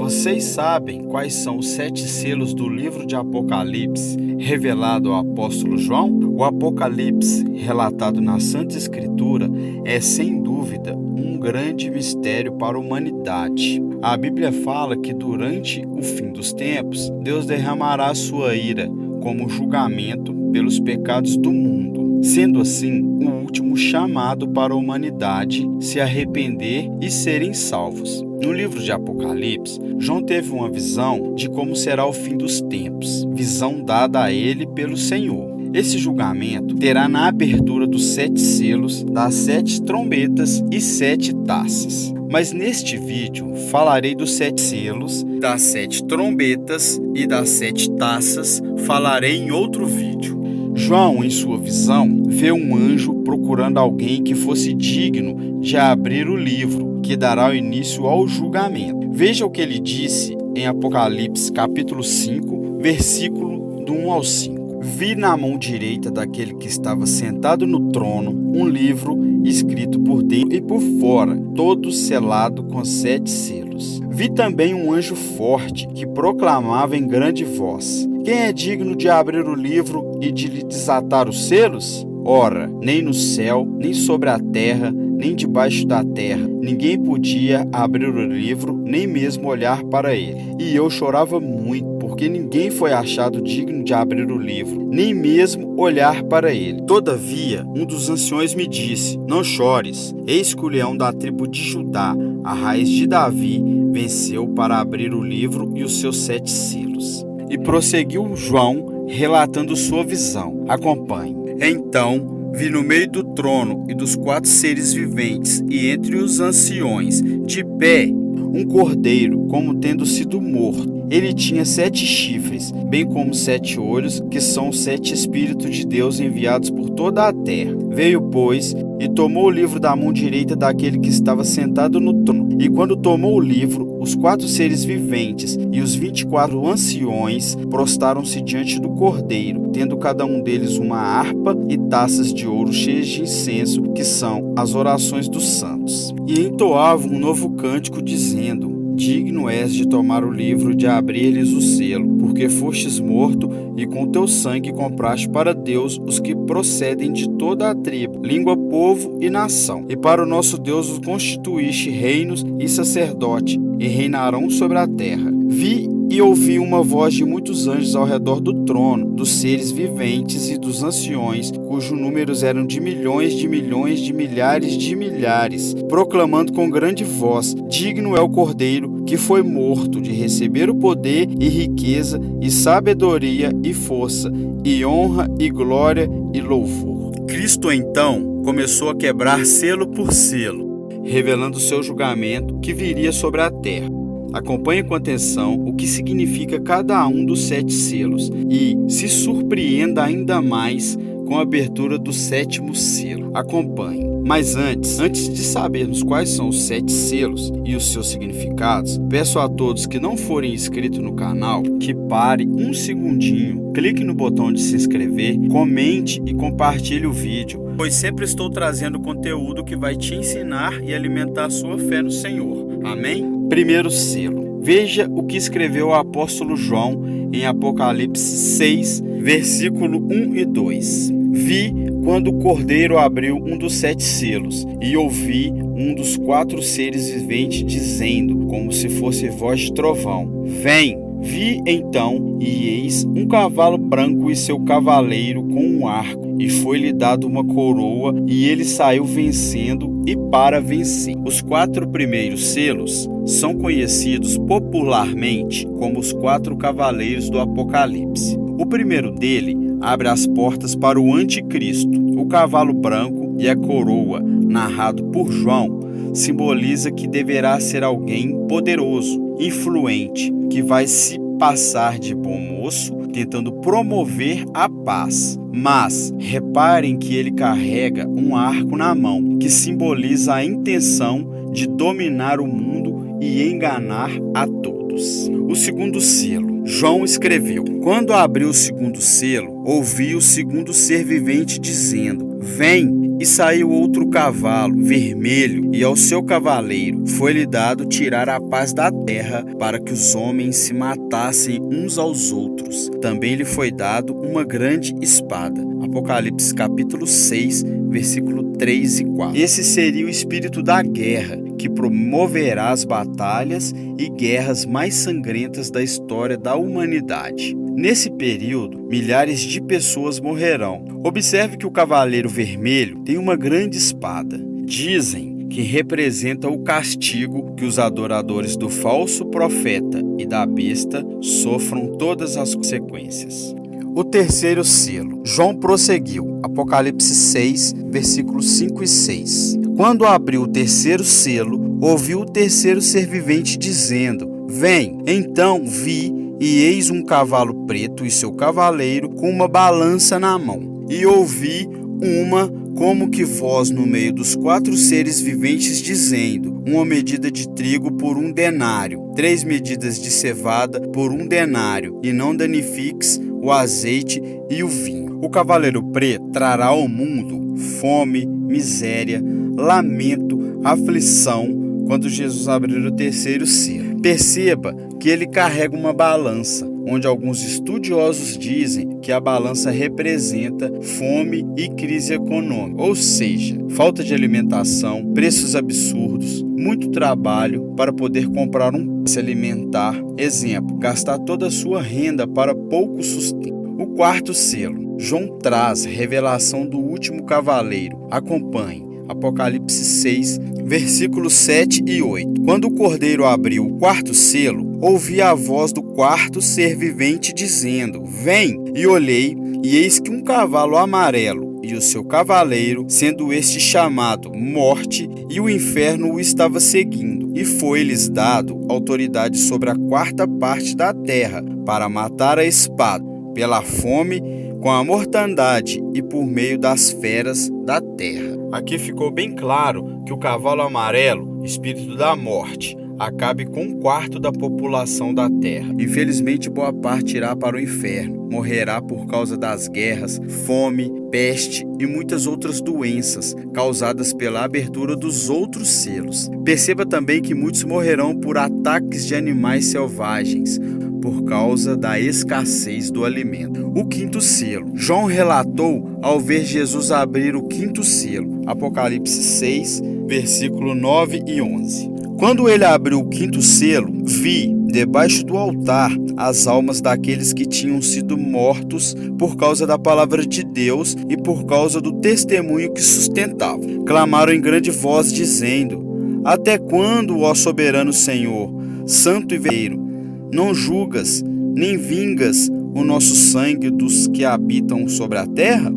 Vocês sabem quais são os 7 selos do livro de Apocalipse revelado ao apóstolo João? O Apocalipse, relatado na Santa Escritura, é sem dúvida um grande mistério para a humanidade. A Bíblia fala que durante o fim dos tempos, Deus derramará sua ira como julgamento pelos pecados do mundo, sendo assim o último chamado para a humanidade se arrepender e serem salvos. No livro de Apocalipse, João teve uma visão de como será o fim dos tempos, visão dada a ele pelo Senhor. Esse julgamento terá na abertura dos 7 selos, das 7 trombetas e 7 taças. Mas neste vídeo falarei dos 7 selos, das 7 trombetas e das 7 taças, falarei em outro vídeo. João, em sua visão, vê um anjo procurando alguém que fosse digno de abrir o livro, que dará início ao julgamento. Veja o que ele disse em Apocalipse capítulo 5, versículo do 1 ao 5. Vi na mão direita daquele que estava sentado no trono um livro escrito por dentro e por fora, todo selado com 7 selos. Vi também um anjo forte que proclamava em grande voz: quem é digno de abrir o livro e de lhe desatar os selos? Ora, nem no céu, nem sobre a terra, nem debaixo da terra, ninguém podia abrir o livro, nem mesmo olhar para ele. E eu chorava muito, porque ninguém foi achado digno de abrir o livro, nem mesmo olhar para ele. Todavia, um dos anciões me disse: não chores, eis que o leão da tribo de Judá, a raiz de Davi, venceu para abrir o livro e os seus 7 selos. E prosseguiu João, relatando sua visão. Acompanhe. Então vi no meio do trono e dos 4 seres viventes e entre os anciões, de pé, um cordeiro, como tendo sido morto. Ele tinha 7 chifres, bem como 7 olhos, que são os 7 Espíritos de Deus enviados por toda a terra. Veio, pois, e tomou o livro da mão direita daquele que estava sentado no trono. E quando tomou o livro, os 4 seres viventes e os 24 anciões prostaram-se diante do cordeiro, tendo cada um deles uma harpa e taças de ouro cheias de incenso, que são as orações dos santos. E entoavam um novo cântico, dizendo: digno és de tomar o livro e de abrir-lhes o selo, porque fostes morto e com teu sangue compraste para Deus os que procedem de toda a tribo, língua, povo e nação. E para o nosso Deus os constituíste reinos e sacerdote, e reinarão sobre a terra. Vi e ouvi uma voz de muitos anjos ao redor do trono, dos seres viventes e dos anciões, cujos números eram de milhões, de milhões, de milhares, de milhares, proclamando com grande voz: digno é o Cordeiro que foi morto de receber o poder e riqueza e sabedoria e força e honra e glória e louvor. Cristo então começou a quebrar selo por selo, revelando seu julgamento que viria sobre a terra. Acompanhe com atenção o que significa cada um dos 7 selos e se surpreenda ainda mais com a abertura do 7º selo. Acompanhe. Mas antes de sabermos quais são os 7 selos e os seus significados, peço a todos que não forem inscritos no canal que pare um segundinho, clique no botão de se inscrever, comente e compartilhe o vídeo, pois sempre estou trazendo conteúdo que vai te ensinar e alimentar a sua fé no Senhor. Amém? Primeiro selo. Veja o que escreveu o apóstolo João em Apocalipse 6, versículo 1 e 2. Vi quando o cordeiro abriu um dos 7 selos, e ouvi um dos 4 seres viventes dizendo, como se fosse voz de trovão: vem! Vi então, e eis um cavalo branco e seu cavaleiro com um arco, e foi-lhe dado uma coroa, e ele saiu vencendo e para vencer. Os 4 primeiros selos são conhecidos popularmente como os 4 cavaleiros do Apocalipse. O primeiro dele abre as portas para o anticristo. O cavalo branco e a coroa, narrado por João, simboliza que deverá ser alguém poderoso, influente, que vai se passar de bom moço, tentando promover a paz. Mas reparem que ele carrega um arco na mão, que simboliza a intenção de dominar o mundo e enganar a todos. O segundo selo. João escreveu: quando abriu o segundo selo, ouvi o segundo ser vivente dizendo: vem! E saiu outro cavalo, vermelho, e ao seu cavaleiro foi-lhe dado tirar a paz da terra, para que os homens se matassem uns aos outros. Também lhe foi dado uma grande espada. Apocalipse capítulo 6, versículo 3 e 4. Esse seria o espírito da guerra, que promoverá as batalhas e guerras mais sangrentas da história da humanidade. Nesse período, milhares de pessoas morrerão. Observe que o cavaleiro vermelho tem uma grande espada. Dizem que representa o castigo que os adoradores do falso profeta e da besta sofram todas as consequências. O terceiro selo. João prosseguiu. Apocalipse 6, versículos 5 e 6. Quando abriu o terceiro selo, ouviu o terceiro ser vivente dizendo: Vem. Então vi, e eis um cavalo preto e seu cavaleiro com uma balança na mão. E ouvi uma como que voz no meio dos 4 seres viventes dizendo: uma medida de trigo por 1 denário, 3 medidas de cevada por 1 denário, e não danifiques o azeite e o vinho. O cavaleiro preto trará ao mundo fome, miséria, lamento, aflição, quando Jesus abrir o terceiro selo. Perceba que ele carrega uma balança, onde alguns estudiosos dizem que a balança representa fome e crise econômica, ou seja, falta de alimentação, preços absurdos, muito trabalho para poder comprar se alimentar. Exemplo, gastar toda a sua renda para pouco sustento. O quarto selo. João traz revelação do último cavaleiro. Acompanhe. Apocalipse 6, versículos 7 e 8. Quando o cordeiro abriu o quarto selo, ouvi a voz do quarto ser vivente dizendo: Vem! E olhei, e eis que um cavalo amarelo e o seu cavaleiro, sendo este chamado Morte, e o inferno o estava seguindo. E foi-lhes dado autoridade sobre a 4ª parte da terra, para matar a espada, pela fome, com a mortandade e por meio das feras da terra. Aqui ficou bem claro que o cavalo amarelo, espírito da morte, acabe com 1/4 da população da terra. Infelizmente, boa parte irá para o inferno, morrerá por causa das guerras, fome, peste e muitas outras doenças causadas pela abertura dos outros selos. Perceba também que muitos morrerão por ataques de animais selvagens, por causa da escassez do alimento. O 5º selo. João relatou ao ver Jesus abrir o 5º selo. Apocalipse 6, versículo 9 e 11. Quando ele abriu o 5º selo, vi, debaixo do altar, as almas daqueles que tinham sido mortos por causa da palavra de Deus e por causa do testemunho que sustentavam. Clamaram em grande voz, dizendo: Até quando, ó soberano Senhor, santo e verdadeiro, não julgas, nem vingas o nosso sangue dos que habitam sobre a terra?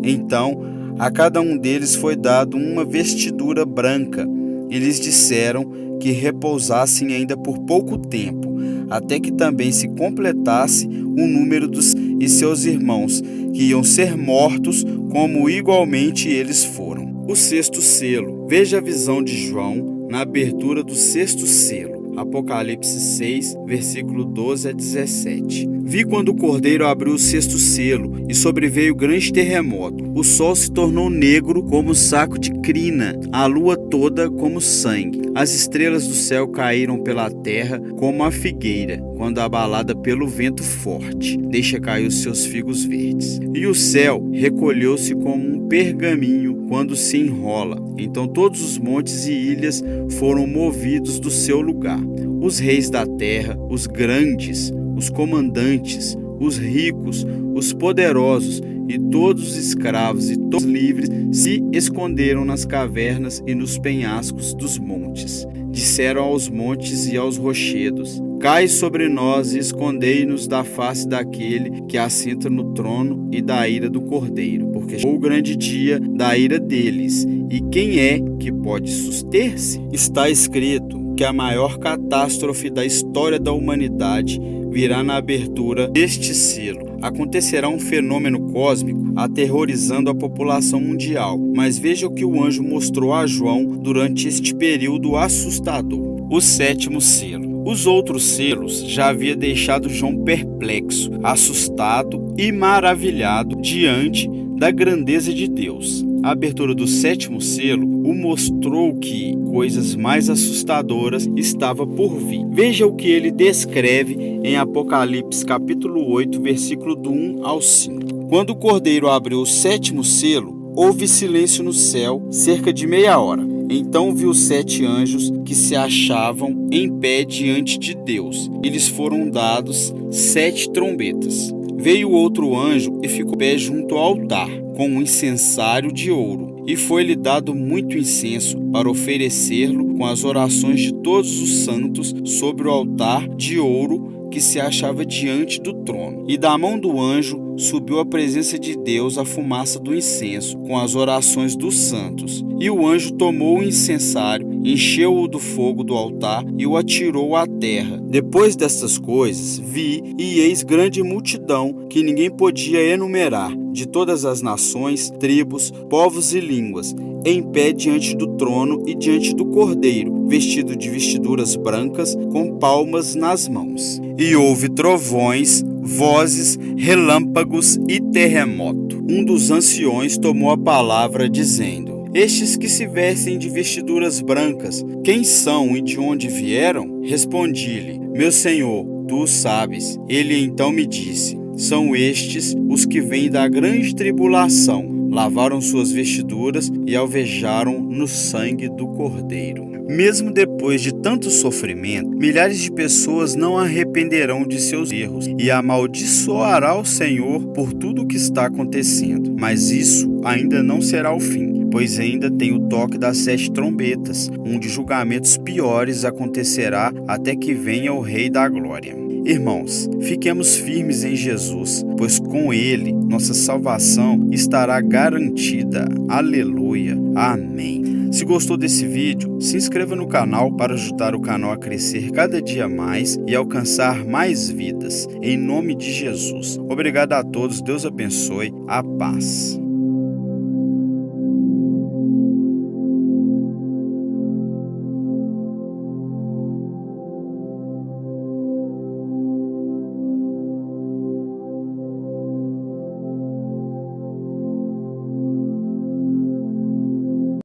Então, a cada um deles foi dado uma vestidura branca, e lhes disseram que repousassem ainda por pouco tempo, até que também se completasse o número dos e seus irmãos, que iam ser mortos, como igualmente eles foram. O 6º selo. Veja a visão de João na abertura do 6º selo. Apocalipse 6, versículo 12 a 17. Vi quando o cordeiro abriu o 6º selo, e sobreveio grande terremoto. O sol se tornou negro como saco de crina, a lua toda como sangue. As estrelas do céu caíram pela terra como a figueira, quando abalada pelo vento forte deixa cair os seus figos verdes. E o céu recolheu-se como um pergaminho quando se enrola. Então todos os montes e ilhas foram movidos do seu lugar. Os reis da terra, os grandes, os comandantes, os ricos, os poderosos e todos os escravos e todos os livres se esconderam nas cavernas e nos penhascos dos montes. Disseram aos montes e aos rochedos: Cai sobre nós e escondei-nos da face daquele que assenta no trono e da ira do Cordeiro, porque chegou o grande dia da ira deles, e quem é que pode suster-se? Está escrito que a maior catástrofe da história da humanidade virá na abertura deste selo. Acontecerá um fenômeno cósmico aterrorizando a população mundial, mas veja o que o anjo mostrou a João durante este período assustador. O 7º selo. Os outros selos já havia deixado João perplexo, assustado e maravilhado diante da grandeza de Deus. A abertura do 7º selo o mostrou que coisas mais assustadoras estavam por vir. Veja o que ele descreve em Apocalipse capítulo 8, versículo do 1 ao 5. Quando o cordeiro abriu o 7º selo, houve silêncio no céu cerca de meia hora. Então viu 7 anjos que se achavam em pé diante de Deus. Eles foram dados 7 trombetas. Veio outro anjo e ficou em pé junto ao altar, com um incensário de ouro. E foi-lhe dado muito incenso para oferecer-lo com as orações de todos os santos sobre o altar de ouro que se achava diante do trono. E da mão do anjo subiu à presença de Deus a fumaça do incenso, com as orações dos santos. E o anjo tomou o incensário, encheu-o do fogo do altar e o atirou à terra. Depois destas coisas, vi e eis grande multidão que ninguém podia enumerar, de todas as nações, tribos, povos e línguas, em pé diante do trono e diante do cordeiro, vestido de vestiduras brancas, com palmas nas mãos. E houve trovões, vozes, relâmpagos e terremoto. Um dos anciões tomou a palavra, dizendo: Estes que se vestem de vestiduras brancas, quem são e de onde vieram? Respondi-lhe: Meu senhor, tu o sabes. Ele então me disse: São estes os que vêm da grande tribulação. Lavaram suas vestiduras e alvejaram no sangue do Cordeiro. Mesmo depois de tanto sofrimento, milhares de pessoas não arrependerão de seus erros e amaldiçoará o Senhor por tudo o que está acontecendo. Mas isso ainda não será o fim, pois ainda tem o toque das 7 trombetas, onde julgamentos piores acontecerá até que venha o Rei da Glória. Irmãos, fiquemos firmes em Jesus, pois com Ele nossa salvação estará garantida. Aleluia. Amém. Se gostou desse vídeo, se inscreva no canal para ajudar o canal a crescer cada dia mais e alcançar mais vidas. Em nome de Jesus. Obrigado a todos, Deus abençoe, a paz.